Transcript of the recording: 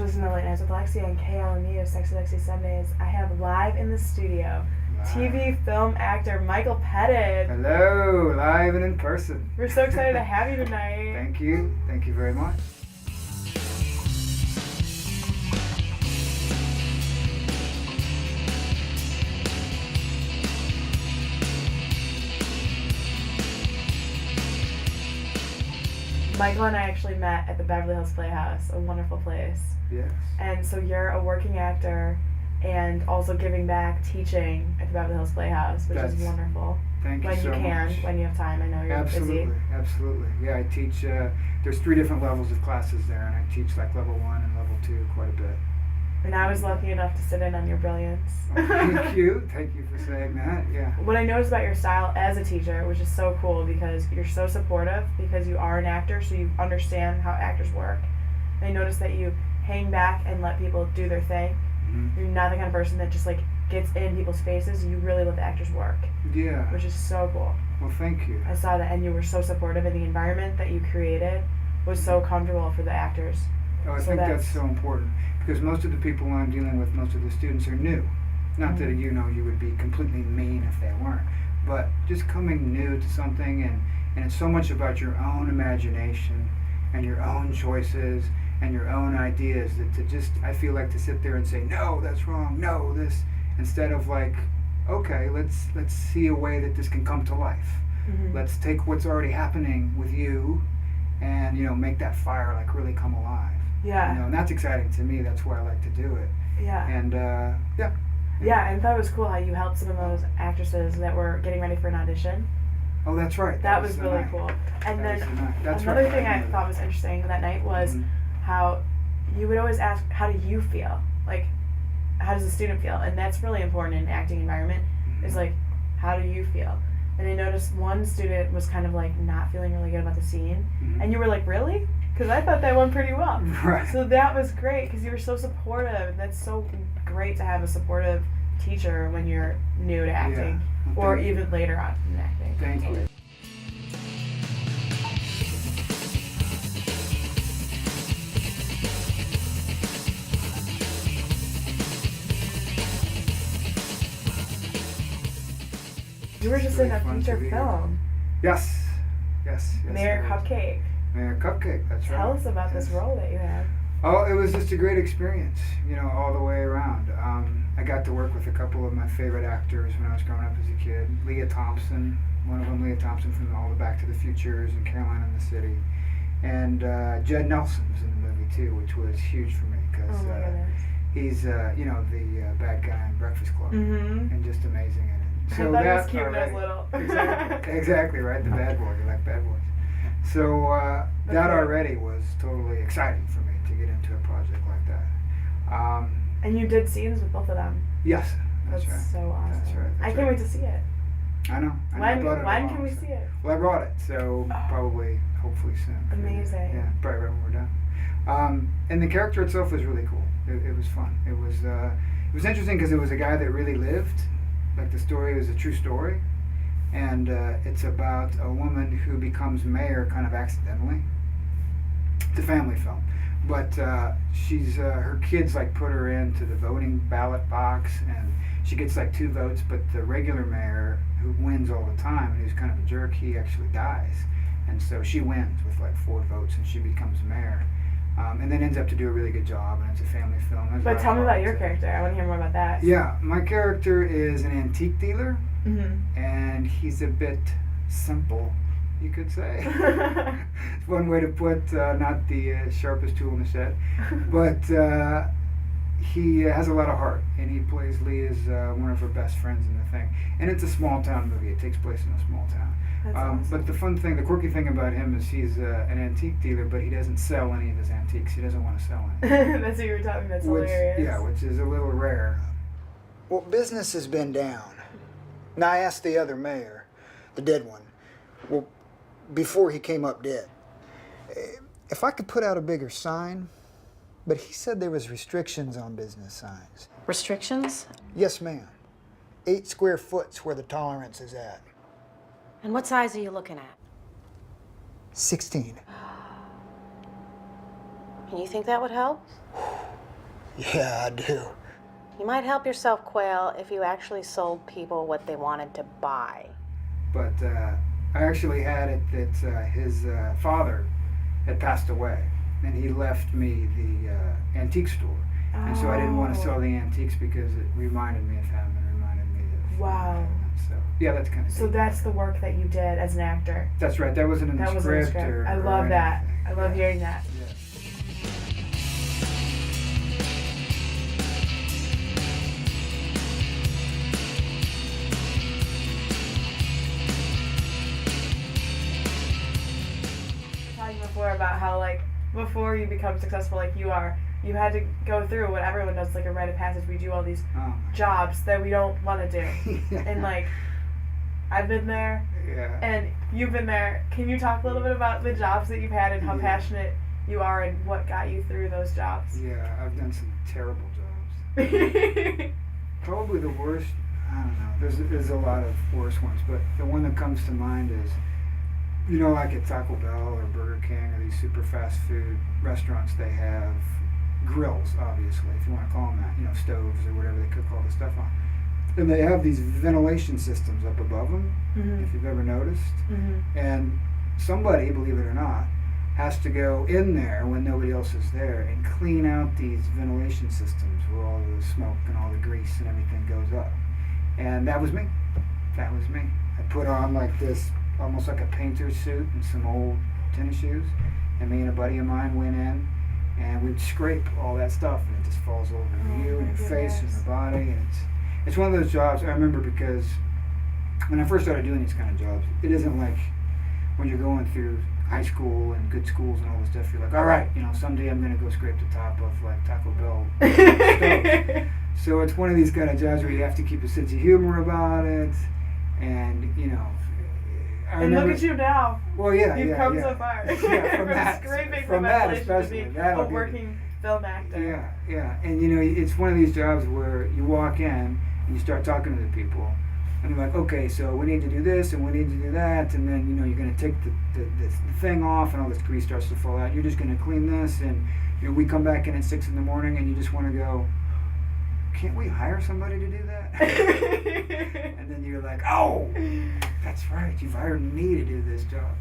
listening to Late Nights with Lexi on KLMU of Sexy Lexi Sundays. I have live in the studio TV film actor Michael Pettit. Hello, live and in person. We're so excited to have you tonight. Thank you. Thank you very much. Michael and I actually met at the Beverly Hills Playhouse, a wonderful place. Yes. And so you're a working actor and also giving back teaching at the Beverly Hills Playhouse, which is wonderful. Thank you when so you can, much. when you have time. I know you're busy. Absolutely. Yeah, I teach, there's 3 different levels of classes there, and I teach like level 1 and level 2 quite a bit. And I was lucky enough to sit in on your brilliance. Oh, thank you. Thank you for saying that. Yeah. What I noticed about your style as a teacher, which is so cool because you're so supportive, because you are an actor, so you understand how actors work. And I noticed that you hang back and let people do their thing. Mm-hmm. You're not the kind of person that just like gets in people's faces. You really let the actors work. Yeah. Which is so cool. Well, thank you. I saw that, and you were so supportive, and the environment that you created was so comfortable for the actors. Oh, I think that's so important because most of the people I'm dealing with, most of the students are new. Not that you would be completely mean if they weren't, but just coming new to something, and it's so much about your own imagination and your own choices and your own ideas that I feel like to sit there and say, no, that's wrong, no, this, instead of like, okay, let's see a way that this can come to life. Mm-hmm. Let's take what's already happening with you and, make that fire like really come alive. Yeah. And that's exciting to me. That's why I like to do it. Yeah. And, yeah. Yeah, and I thought it was cool how you helped some of those actresses that were getting ready for an audition. Oh, that's right. That was really cool. And then another thing I thought was interesting that night was how you would always ask, how do you feel? Like, how does the student feel? And that's really important in an acting environment, is like, how do you feel? And I noticed one student was kind of like not feeling really good about the scene. And you were like, really? Because I thought that went pretty well. Right. So that was great because you were so supportive. And that's so great to have a supportive teacher when you're new to acting, or even later on in acting. Thank you. You were just in a feature film. Yes. Mayor Cupcake. Mayor Cupcake, that's right. Tell us about this role that you had. Oh, it was just a great experience, all the way around. I got to work with a couple of my favorite actors when I was growing up as a kid. Leah Thompson, one of them, Leah Thompson from all the Back to the Futures and Caroline in the City. And Judd Nelson was in the movie too, which was huge for me because he's, the bad guy in Breakfast Club, and just amazing in it. So I thought he was cute when I was little. Exactly, right? The bad boy. You like bad boys. So that already was totally exciting for me to get into a project like that. And you did scenes with both of them. Yes, that's right. So awesome. That's right. I can't wait to see it. I know. When can we see it? Well, I brought it, so probably, hopefully soon. Amazing. Yeah, probably right when we're done. And the character itself was really cool. It was fun. It was interesting because it was a guy that really lived. Like the story was a true story, and it's about a woman who becomes mayor kind of accidentally. It's a family film, but she's her kids like put her into the voting ballot box, and she gets like 2 votes, but the regular mayor who wins all the time and who's kind of a jerk, he actually dies, and so she wins with like 4 votes, and she becomes mayor. And then ends up to do a really good job, and it's a family film. But tell me about your character. I want to hear more about that. Yeah, my character is an antique dealer, and he's a bit simple, you could say. It's one way to put not the sharpest tool in the shed, but he has a lot of heart, and he plays Leah's one of her best friends in the thing. And it's a small town movie. It takes place in a small town. Awesome. But the quirky thing about him is he's an antique dealer, but he doesn't sell any of his antiques. He doesn't want to sell any. That's what you were talking about. That's hilarious. Yeah, which is a little rare. Well, business has been down. Now, I asked the other mayor, the dead one, well, before he came up dead, if I could put out a bigger sign, but he said there was restrictions on business signs. Restrictions? Yes, ma'am. 8 square foot's where the tolerance is at. And what size are you looking at? 16. And you think that would help? Yeah, I do. You might help yourself, Quail, if you actually sold people what they wanted to buy. But I actually had it that his father had passed away, and he left me the antique store. And so I didn't want to sell the antiques because it reminded me of him and reminded me of... Wow. So, yeah, that's kind of... So that's the work that you did as an actor. That's right. That wasn't in the Wasn't in the script. script. I or love that. anything. I love hearing that. Yeah. Talking before about how, like, before you become successful like you are, you had to go through what everyone does, like a rite of passage. We do all these jobs that we don't want to do. Yeah. And, like, I've been there, Yeah. and you've been there. Can you talk a little bit about the jobs that you've had and how passionate you are and what got you through those jobs? Yeah, I've done some terrible jobs. Probably the worst, I don't know, there's a lot of worse ones, but the one that comes to mind is, you know, like at Taco Bell or Burger King or these super fast food restaurants, they have grills, obviously, if you want to call them that, you know, stoves or whatever they cook all the stuff on. And they have these ventilation systems up above them, if you've ever noticed. And somebody, believe it or not, has to go in there when nobody else is there and clean out these ventilation systems where all the smoke and all the grease and everything goes up. And that was me. That was me. I put on like this, almost like a painter's suit and some old tennis shoes. And me and a buddy of mine went in and we'd scrape all that stuff and it just falls over you and your face and your body. And it's one of those jobs I remember because when I first started doing these kind of jobs, it isn't like when you're going through high school and good schools and all this stuff, you're like, all right, you know, someday I'm going to go scrape the top of like Taco Bell stoves. So it's one of these kind of jobs where you have to keep a sense of humor about it, and you know. And look at you now. Well, yeah, You've come so far. Yeah, from that, scraping from the that ventilation especially. to be That'll a working film actor. Yeah, and you know, it's one of these jobs where you walk in and you start talking to the people. And you're like, okay, so we need to do this and we need to do that, and then you know you're going to take the thing off, and all this grease starts to fall out. You're just going to clean this, and you know we come back in at 6 in the morning, and you just want to go, can't we hire somebody to do that? And then you're like, oh, that's right, you've hired me to do this job.